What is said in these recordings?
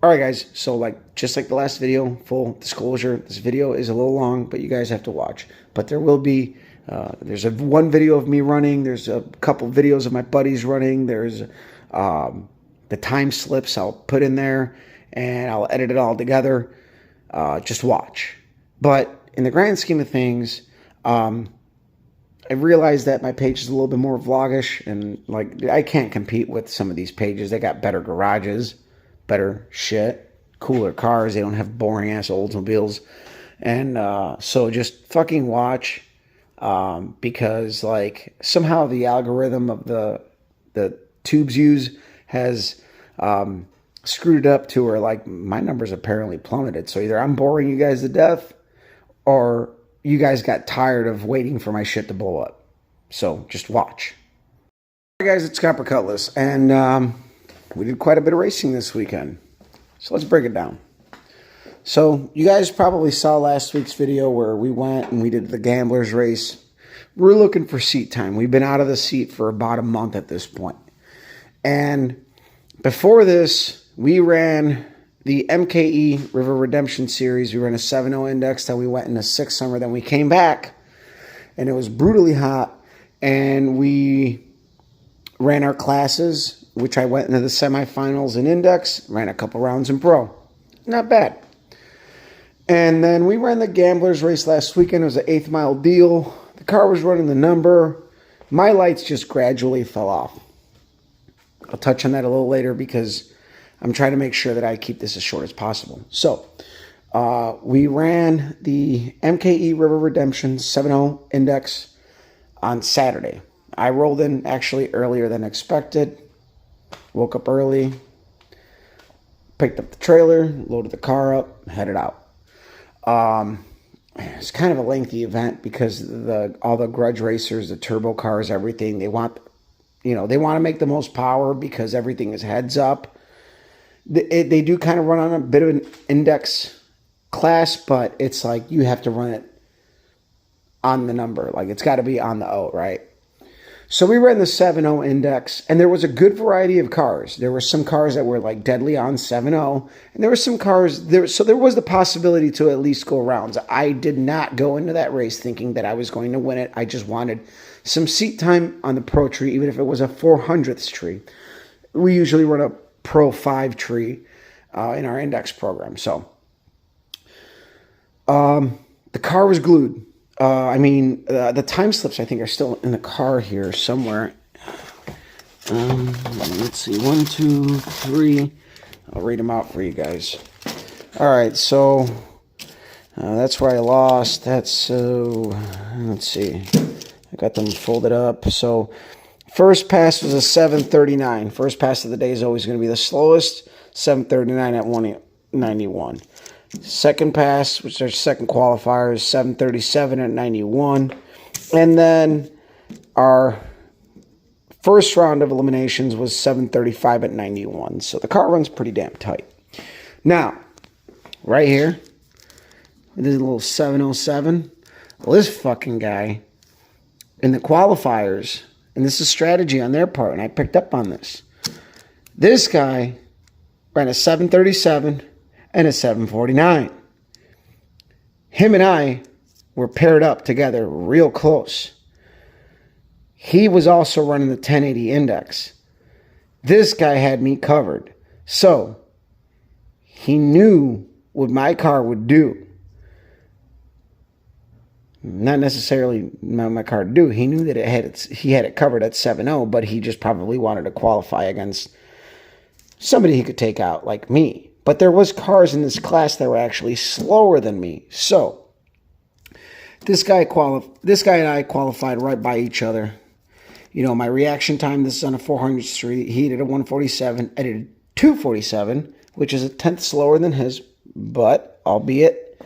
All right, guys. So, just like the last video, full disclosure, this video is a little long, but you guys have to watch. But there will be, there's one video of me running. There's a couple videos of my buddies running. There's the time slips I'll put in there, and I'll edit it all together. Just watch. But in the grand scheme of things, I realized that my page is a little bit more vlogish, and I can't compete with some of these pages. They got better garages, better shit, cooler cars. They don't have boring ass Oldsmobiles. And so just fucking watch, because somehow the algorithm of the tubes use has screwed it up to where my numbers apparently plummeted. So either I'm boring you guys to death, or you guys got tired of waiting for my shit to blow up. So just watch. All right, guys, it's Copper Cutlass, and we did quite a bit of racing this weekend. So let's break it down. So you guys probably saw last week's video where we went and we did the Gamblers race. We're looking for seat time. We've been out of the seat for about a month at this point. And before this, we ran the MKE River Redemption Series. We ran a 7.0 index, then we went into 6 summer, then we came back, and it was brutally hot, and we ran our classes, which I went into the semifinals in index, ran a couple rounds in pro. Not bad. And then we ran the Gamblers race last weekend. It was an 8th mile deal. The car was running the number. My lights just gradually fell off. I'll touch on that a little later because I'm trying to make sure that I keep this as short as possible. So, we ran the MKE River Redemption 7.0 index on Saturday. I rolled in actually earlier than expected. Woke up early, picked up the trailer, loaded the car up, headed out. It's kind of a lengthy event because all the grudge racers, the turbo cars, everything, they want to make the most power because everything is heads up. They do kind of run on a bit of an index class, but it's you have to run it on the number. It's got to be on the O, right? So we ran the 7.0 index, and there was a good variety of cars. There were some cars that were deadly on 7.0, and there were some cars there. So there was the possibility to at least go rounds. I did not go into that race thinking that I was going to win it. I just wanted some seat time on the pro tree, even if it was a 400th tree. We usually run a pro 5 tree in our index program. So the car was glued. The time slips, I think, are still in the car here somewhere. Let's see. 1, 2, 3. I'll read them out for you guys. All right, so that's where I lost. That's, let's see. I got them folded up. So first pass was a 7:39. First pass of the day is always going to be the slowest. 7:39 at 191. Second pass, which is our second qualifier, is 7:37 at 91. And then our first round of eliminations was 7:35 at 91. So the car runs pretty damn tight. Now, right here, this is a little 707. Well, this fucking guy in the qualifiers, and this is strategy on their part, and I picked up on this. This guy ran a 7:37 and a 7:49. Him and I were paired up together real close. He was also running the 1080 index. This guy had me covered. So he knew what my car would do. Not necessarily what my car would do. He knew that he had it covered at 7.0, but he just probably wanted to qualify against somebody he could take out like me. But there was cars in this class that were actually slower than me. So this guy and I qualified right by each other. My reaction time, this is on a 400 street. He did a 147. I did a 247, which is a 10th slower than his. But, albeit,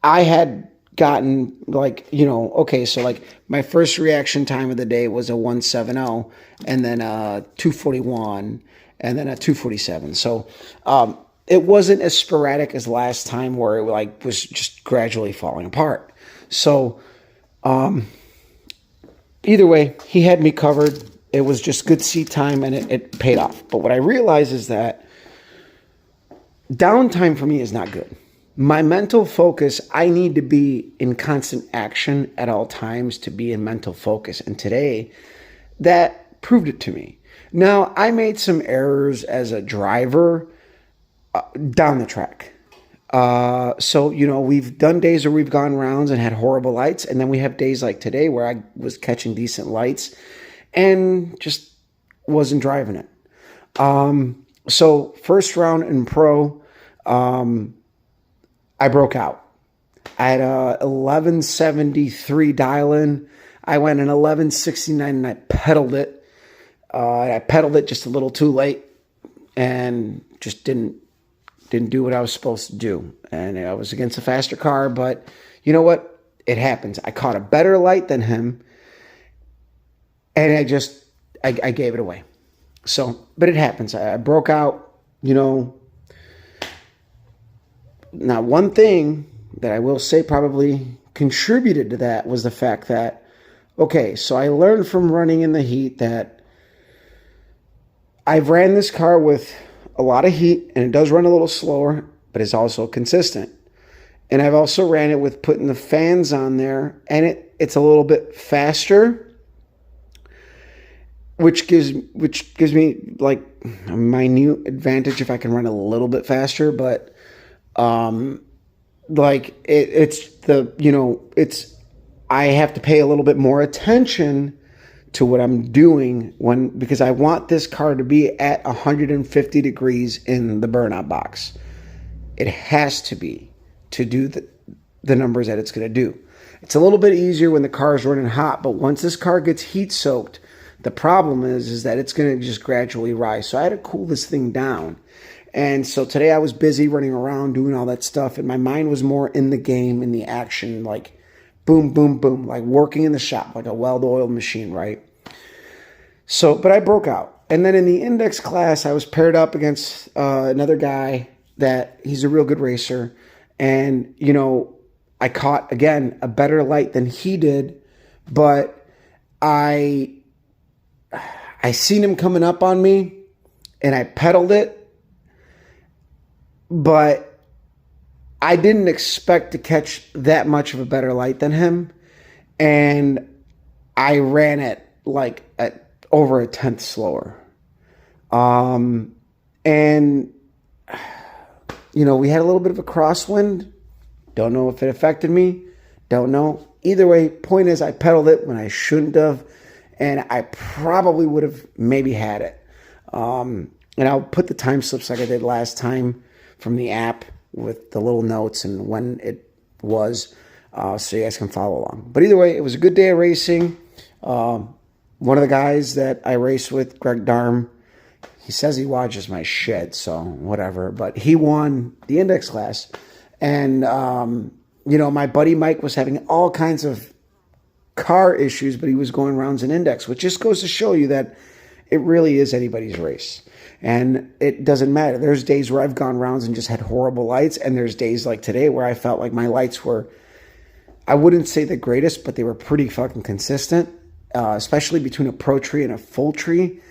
I had gotten, okay, so, my first reaction time of the day was a 170, and then a 241, and then a 247. So it wasn't as sporadic as last time where it was just gradually falling apart. So either way, he had me covered. It was just good seat time, and it paid off. But what I realized is that downtime for me is not good. My mental focus, I need to be in constant action at all times to be in mental focus. And today, that proved it to me. Now, I made some errors as a driver down the track. So, we've done days where we've gone rounds and had horrible lights. And then we have days like today where I was catching decent lights and just wasn't driving it. So first round in pro, I broke out. I had a 1173 dial-in. I went an 1169 and I pedaled it. I pedaled it just a little too late and just didn't do what I was supposed to do. And I was against a faster car, but you know what? It happens. I caught a better light than him and I gave it away. So, but it happens. I broke out, Now, one thing that I will say probably contributed to that was the fact that, okay, so I learned from running in the heat that I've ran this car with a lot of heat, and it does run a little slower, but it's also consistent. And I've also ran it with putting the fans on there, and it's a little bit faster, which gives me like a minute advantage if I can run a little bit faster, but I have to pay a little bit more attention to what I'm doing because I want this car to be at 150 degrees in the burnout box. It has to be to do the numbers that it's going to do. It's a little bit easier when the car is running hot, but once this car gets heat soaked, the problem is that it's going to just gradually rise. So I had to cool this thing down. And so today I was busy running around doing all that stuff, and my mind was more in the game, in the action, like boom, boom, boom, like working in the shop, like a well-oiled machine, right? So, but I broke out. And then in the index class, I was paired up against another guy that he's a real good racer. And, I caught, again, a better light than he did, but I seen him coming up on me, and I pedaled it. But I didn't expect to catch that much of a better light than him. And I ran it like at over a tenth slower. And, we had a little bit of a crosswind. Don't know if it affected me. Don't know. Either way, point is I pedaled it when I shouldn't have. And I probably would have maybe had it. And I'll put the time slips like I did last time from the app with the little notes and when it was, so you guys can follow along. But either way, it was a good day of racing. One of the guys that I race with, Greg Darm, he says he watches my shit, so whatever. But he won the index class. And, my buddy Mike was having all kinds of car issues, but he was going rounds in index, which just goes to show you that it really is anybody's race. And it doesn't matter. There's days where I've gone rounds and just had horrible lights. And there's days like today where I felt like my lights were, I wouldn't say the greatest, but they were pretty fucking consistent, especially between a pro tree and a full tree.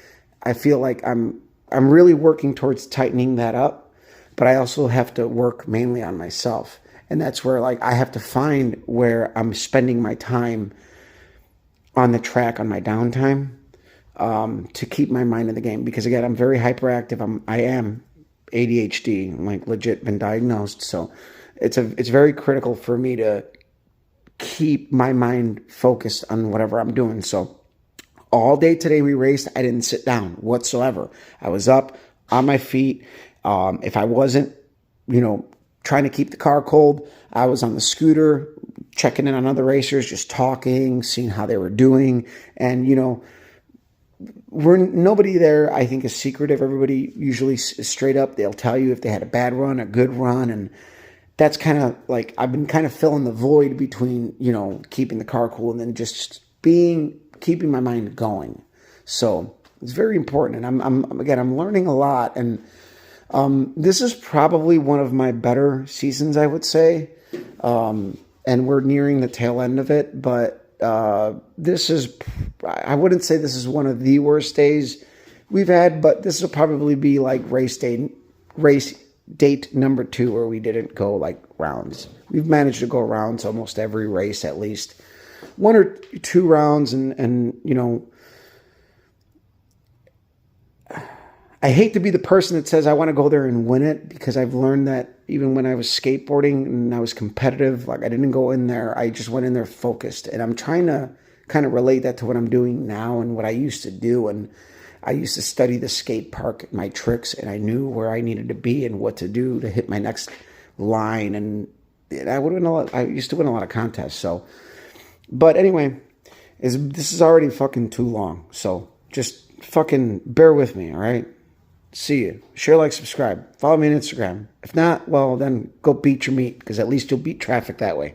I feel like I'm really working towards tightening that up, but I also have to work mainly on myself. And that's where I have to find where I'm spending my time on the track on my downtime. To keep my mind in the game, because again, I'm very hyperactive. I am ADHD, I'm legit been diagnosed. So it's very critical for me to keep my mind focused on whatever I'm doing. So all day today we raced. I didn't sit down whatsoever. I was up on my feet. If I wasn't, trying to keep the car cold, I was on the scooter, checking in on other racers, just talking, seeing how they were doing. And, nobody there, I think, is secretive. Everybody usually is straight up. They'll tell you if they had a bad run, a good run. And that's kind of I've been kind of filling the void between, keeping the car cool and then just keeping my mind going. So it's very important. And I'm learning a lot. And this is probably one of my better seasons, I would say. And we're nearing the tail end of it, but I wouldn't say this is one of the worst days we've had, but this will probably be like race date number 2 where we didn't go like rounds. We've managed to go rounds almost every race, at least 1 or 2 rounds, and you know, I hate to be the person that says I want to go there and win it, because I've learned that even when I was skateboarding and I was competitive, like I didn't go in there, I just went in there focused. And I'm trying to kind of relate that to what I'm doing now and what I used to do. And I used to study the skate park, my tricks, and I knew where I needed to be and what to do to hit my next line. And I would win a lot. I used to win a lot of contests. So, but anyway, this is already fucking too long. So just fucking bear with me, all right? See you. Share, like, subscribe. Follow me on Instagram. If not, well, then go beat your meat, because at least you'll beat traffic that way.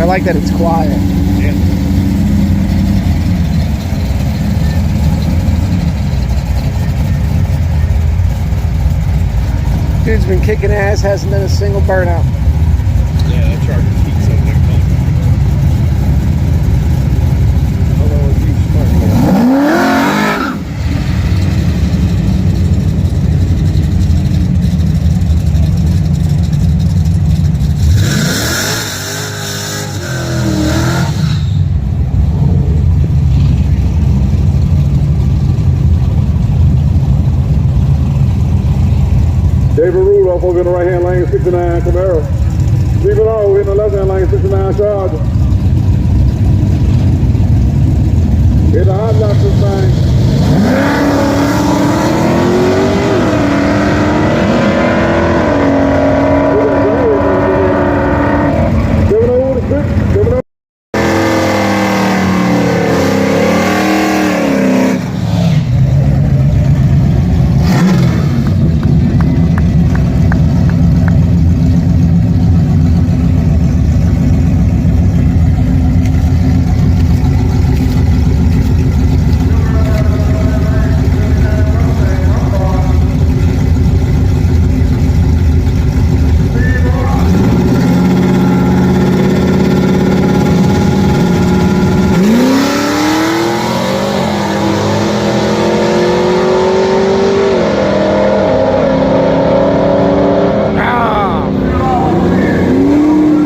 like that it's quiet. Yeah. Dude's been kicking ass, hasn't been a single burnout. Yeah, that charger keeps up there. Although it keeps sparking. David Rudolph over in the right-hand lane, 69 Camaro. Stephen O in the left-hand lane, 69 Charger. Hit the hot lap this thing.